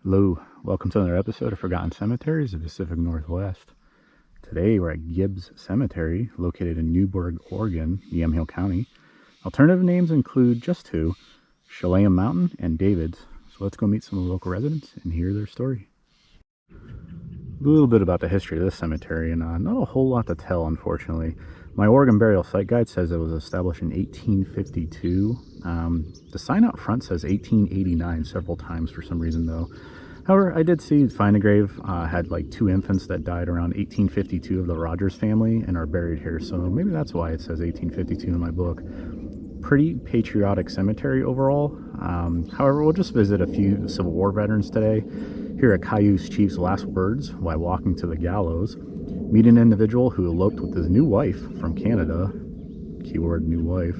Hello, welcome to another episode of Forgotten Cemeteries of the Pacific Northwest. Today we're at Gibbs Cemetery, located in Newburg, Oregon, Yamhill County. Alternative names include just two, Chelan Mountain and Davids. So let's go meet some of the local residents and hear their story. A little bit about the history of this cemetery, and not a whole lot to tell, unfortunately. My Oregon Burial Site Guide says it was established in 1852. The sign out front says 1889 several times for some reason, though. However, I did find a grave, had like two infants that died around 1852 of the Rogers family and are buried here, so maybe that's why it says 1852 in my book. Pretty patriotic cemetery overall. However, we'll just visit a few Civil War veterans today, hear a Cayuse chief's last words while walking to the gallows, meet an individual who eloped with his new wife from Canada, keyword new wife,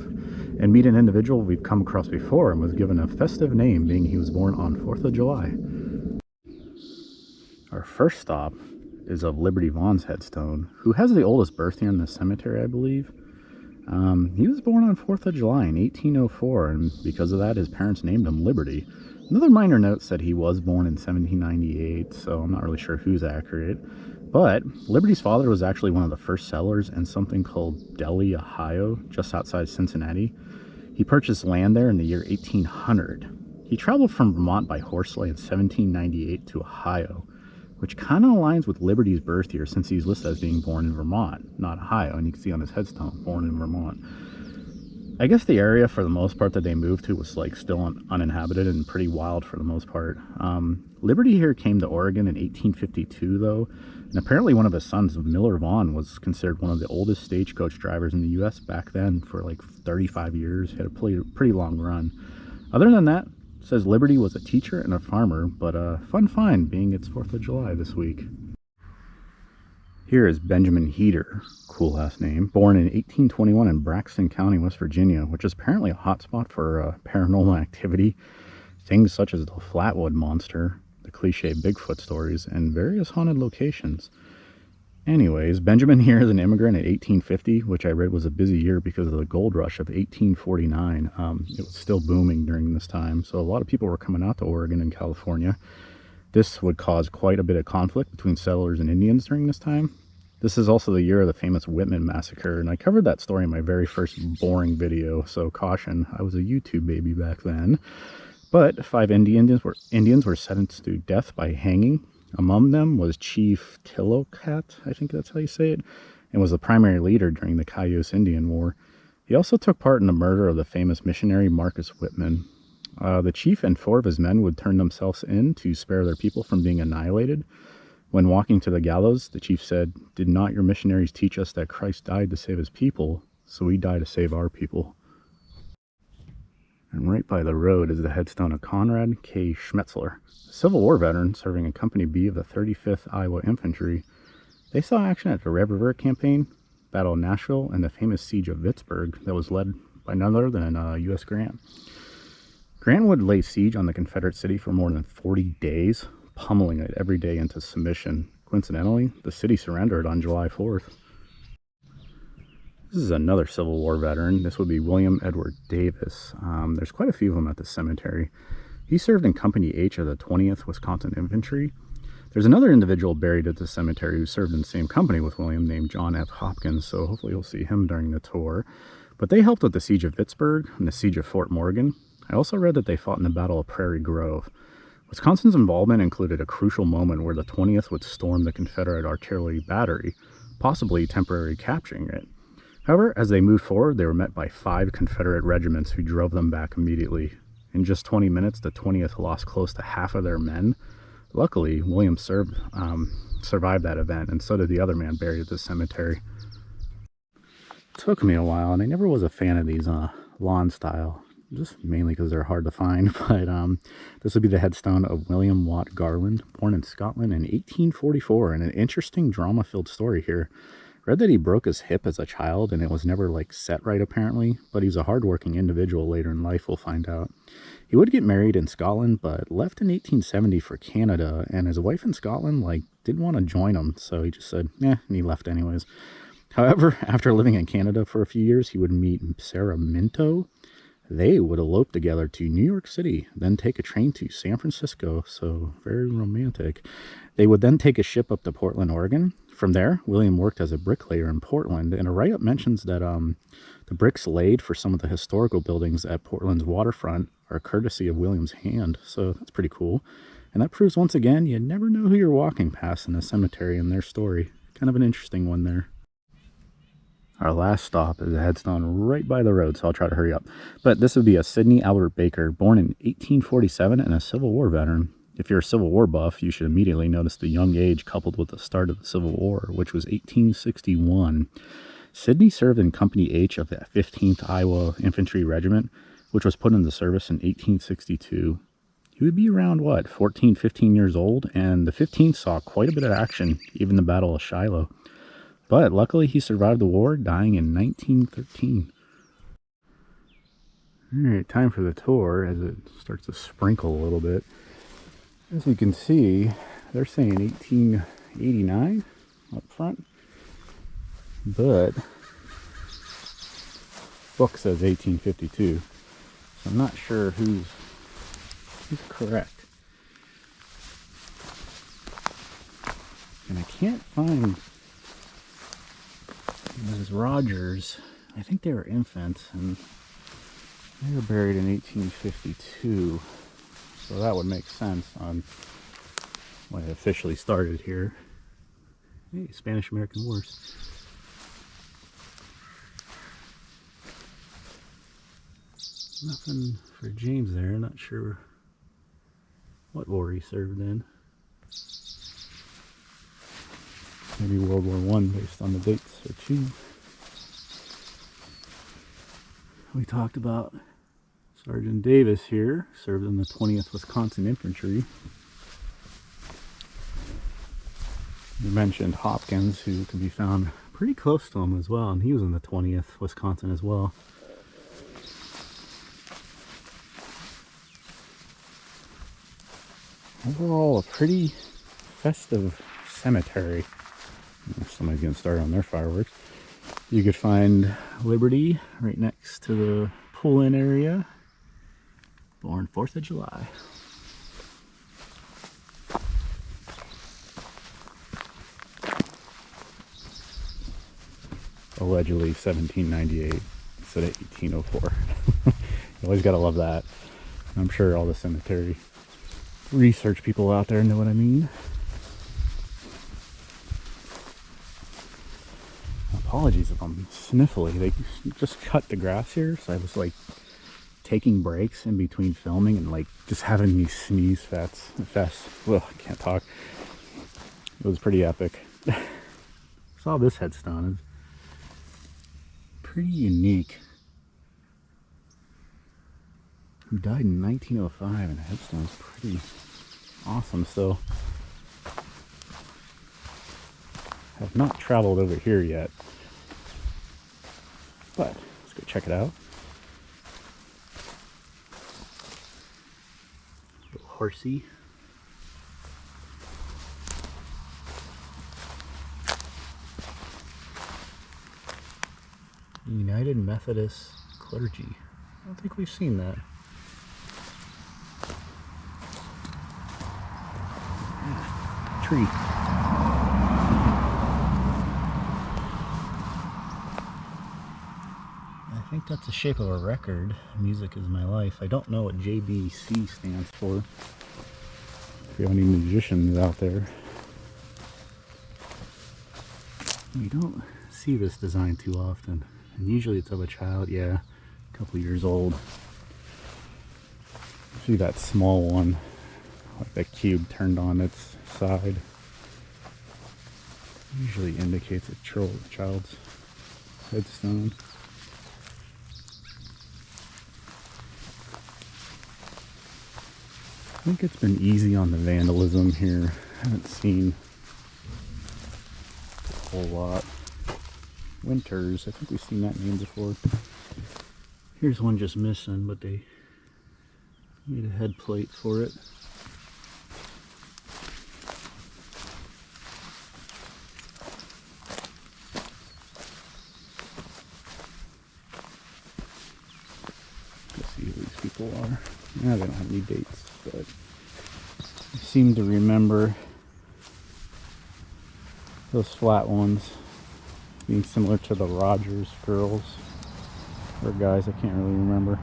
and meet an individual we've come across before and was given a festive name, being he was born on 4th of July. Our first stop is of Liberty Vaughn's headstone, who has the oldest birth year in the cemetery, I believe. He was born on 4th of July in 1804, and because of that, his parents named him Liberty. Another minor note said he was born in 1798, so I'm not really sure who's accurate. But Liberty's father was actually one of the first settlers in something called Delhi, Ohio, just outside Cincinnati. He purchased land there in the year 1800. He traveled from Vermont by horse-sleigh in 1798 to Ohio, which kind of aligns with Liberty's birth year since he's listed as being born in Vermont, not Ohio, and you can see on his headstone, born in Vermont. I guess the area for the most part that they moved to was like still uninhabited and pretty wild for the most part. Liberty here came to Oregon in 1852 though, and apparently one of his sons, Miller Vaughan, was considered one of the oldest stagecoach drivers in the U.S. back then for like 35 years. He had a pretty long run. Other than that, it says Liberty was a teacher and a farmer, but a fun find being it's 4th of July this week. Here is Benjamin Heater, cool last name, born in 1821 in Braxton County, West Virginia, which is apparently a hotspot for paranormal activity. Things such as the Flatwood Monster, the cliché Bigfoot stories, and various haunted locations. Anyways, Benjamin here is an immigrant in 1850, which I read was a busy year because of the gold rush of 1849. It was still booming during this time, so a lot of people were coming out to Oregon and California. This would cause quite a bit of conflict between settlers and Indians during this time. This is also the year of the famous Whitman Massacre, and I covered that story in my very first boring video, so caution, I was a YouTube baby back then. But 5 Indians were sentenced to death by hanging. Among them was Chief Tiloukaikt, I think that's how you say it, and was the primary leader during the Cayuse Indian War. He also took part in the murder of the famous missionary Marcus Whitman. The chief and 4 of his men would turn themselves in to spare their people from being annihilated. When walking to the gallows, the chief said, "Did not your missionaries teach us that Christ died to save his people, so we die to save our people?" And right by the road is the headstone of Conrad K Schmetzler, a Civil War veteran serving in Company B of the 35th Iowa Infantry. They saw action at the Red River Campaign, Battle of Nashville, and the famous Siege of Vicksburg that was led by none other than U.S. Grant. Grant would lay siege on the Confederate city for more than 40 days, pummeling it every day into submission. Coincidentally, the city surrendered on July 4th. This is another Civil War veteran. This would be William Edward Davis. There's quite a few of them at the cemetery. He served in Company H of the 20th Wisconsin Infantry. There's another individual buried at the cemetery who served in the same company with William named John F. Hopkins, so hopefully you'll see him during the tour. But they helped with the Siege of Vicksburg and the Siege of Fort Morgan. I also read that they fought in the Battle of Prairie Grove. Wisconsin's involvement included a crucial moment where the 20th would storm the Confederate artillery battery, possibly temporarily capturing it. However, as they moved forward, they were met by 5 Confederate regiments who drove them back immediately. In just 20 minutes, the 20th lost close to half of their men. Luckily, William survived that event, and so did the other man buried at the cemetery. It took me a while, and I never was a fan of these lawn style, just mainly because they're hard to find, but this would be the headstone of William Watt Garland, born in Scotland in 1844, and an interesting drama-filled story here. Read that he broke his hip as a child, and it was never like set right apparently, but he's a hardworking individual later in life, we'll find out. He would get married in Scotland, but left in 1870 for Canada, and his wife in Scotland didn't want to join him, so he just said, and he left anyways. However, after living in Canada for a few years, he would meet Sarah Minto, They would elope together to New York City, then take a train to San Francisco, so very romantic. They would then take a ship up to Portland, Oregon. From there, William worked as a bricklayer in Portland, and a write-up mentions that the bricks laid for some of the historical buildings at Portland's waterfront are courtesy of William's hand, so that's pretty cool. And that proves once again, you never know who you're walking past in a cemetery and their story. Kind of an interesting one there. Our last stop is a headstone right by the road, so I'll try to hurry up. But this would be a Sidney Albert Baker, born in 1847 and a Civil War veteran. If you're a Civil War buff, you should immediately notice the young age coupled with the start of the Civil War, which was 1861. Sidney served in Company H of the 15th Iowa Infantry Regiment, which was put into service in 1862. He would be around, what, 14, 15 years old, and the 15th saw quite a bit of action, even the Battle of Shiloh. But luckily he survived the war, dying in 1913. Alright, time for the tour as it starts to sprinkle a little bit. As you can see, they're saying 1889 up front, but book says 1852. So I'm not sure who's correct. And I can't find Ms. Rogers. I think they were infants, and they were buried in 1852. So that would make sense on when it officially started here. Hey, Spanish-American Wars. Nothing for James there. Not sure what war he served in. Maybe World War I based on the dates or two. We talked about Sergeant Davis here, served in the 20th Wisconsin Infantry. We mentioned Hopkins, who can be found pretty close to him as well, and he was in the 20th Wisconsin as well. Overall, a pretty festive cemetery. Somebody's getting started on their fireworks. You could find Liberty right next to the pull-in area. Born 4th of July. Allegedly 1798 instead of 1804. You always gotta love that. I'm sure all the cemetery research people out there know what I mean. Apologies if I'm sniffly. They just cut the grass here, so I was like taking breaks in between filming and like just having these sneeze fests. Ugh, I can't talk. It was pretty epic. Saw this headstone. It's pretty unique. Who died in 1905, and the headstone's pretty awesome. So have not traveled over here yet, but let's go check it out. Little horsey. United Methodist Clergy. I don't think we've seen that. Tree. I think that's the shape of a record. Music is my life. I don't know what JBC stands for. If you have any musicians out there. You don't see this design too often. And usually it's of a child, yeah, a couple years old. See that small one, like that cube turned on its side. Usually indicates a child's headstone. I think it's been easy on the vandalism here. I haven't seen a whole lot. Winters, I think we've seen that name before. Here's one just missing, but they made a head plate for it. No, they don't have any dates, but I seem to remember those flat ones being similar to the Rogers girls or guys, I can't really remember.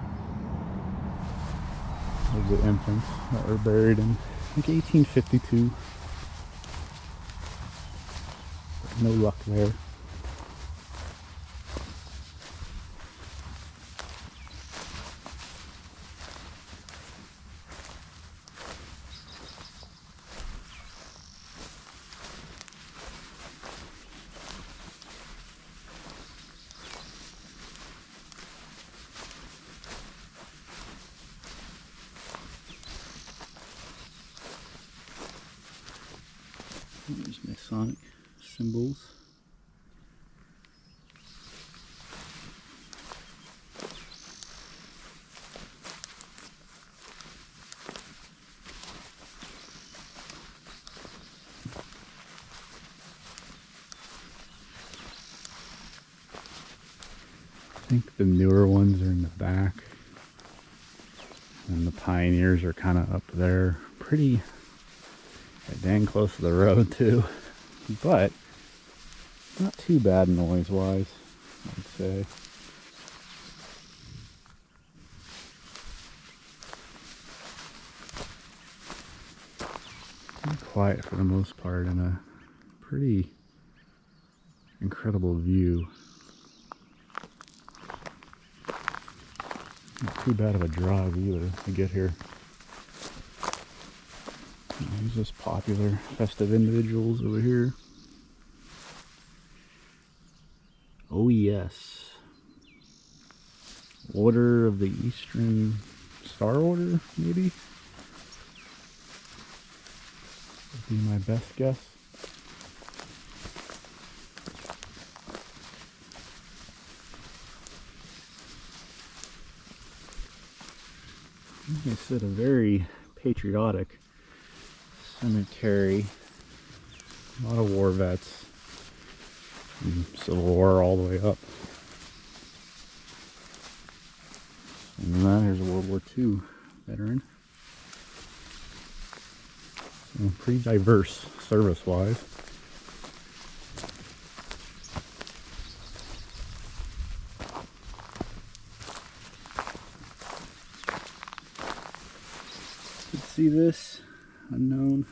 Of the infants that were buried in, I think, 1852. But no luck there. There's Masonic symbols. I think the newer ones are in the back, and the pioneers are kind of up there. Pretty dang close to the road too, but not too bad noise wise, I'd say. Pretty quiet for the most part, and a pretty incredible view. Not too bad of a drive either to get here. These just popular festive individuals over here. Oh yes. Order of the Eastern Star Order, maybe? Would be my best guess. Like I said, a very patriotic cemetery. A lot of war vets from Civil War all the way up. And then here's a World War II veteran. So pretty diverse service-wise. You can see this. Unknown.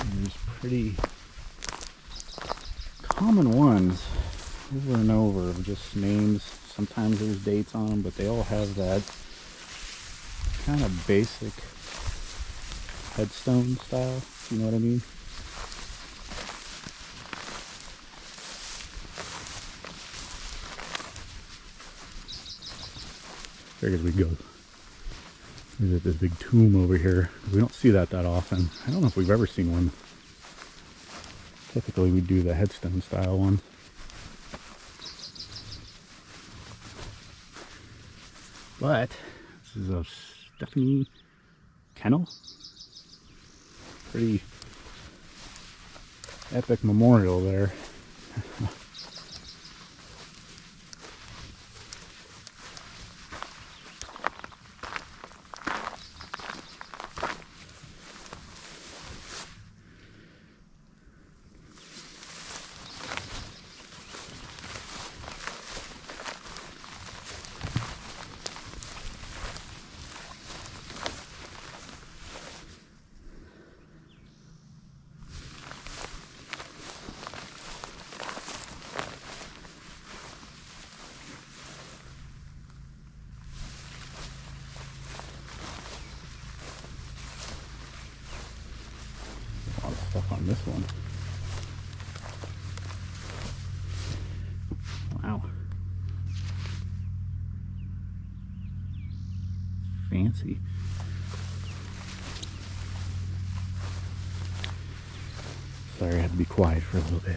And there's pretty common ones over and over of just names. Sometimes there's dates on them, but they all have that kind of basic headstone style, if you know what I mean. Figured we'd go visit this big tomb over here. We don't see that often. I don't know if we've ever seen one. Typically we do the headstone style one. But this is a Stephanie kennel. Pretty epic memorial there. Stuff on this one. Wow. Fancy. Sorry, I had to be quiet for a little bit.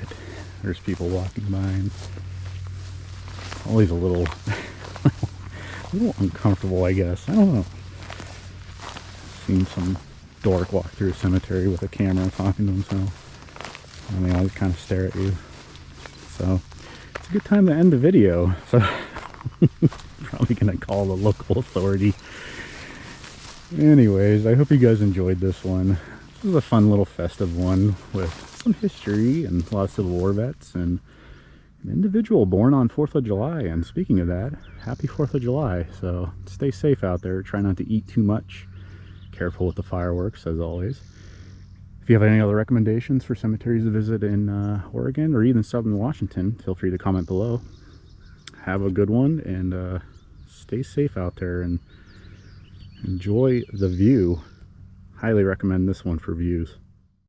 There's people walking by and always a little uncomfortable, I guess. I don't know. Seen some dork walk through a cemetery with a camera talking to himself, and they always kind of stare at you. So it's a good time to end the video. So Probably gonna call the local authority. Anyways, I hope you guys enjoyed this one. This is a fun little festive one with some history and a lot of Civil War vets and an individual born on 4th of July. And speaking of that, happy 4th of July. So stay safe out there. Try not to eat too much. Careful with the fireworks, as always. If you have any other recommendations for cemeteries to visit in Oregon or even Southern Washington, feel free to comment below. Have a good one, and stay safe out there and enjoy the view. Highly recommend this one for views.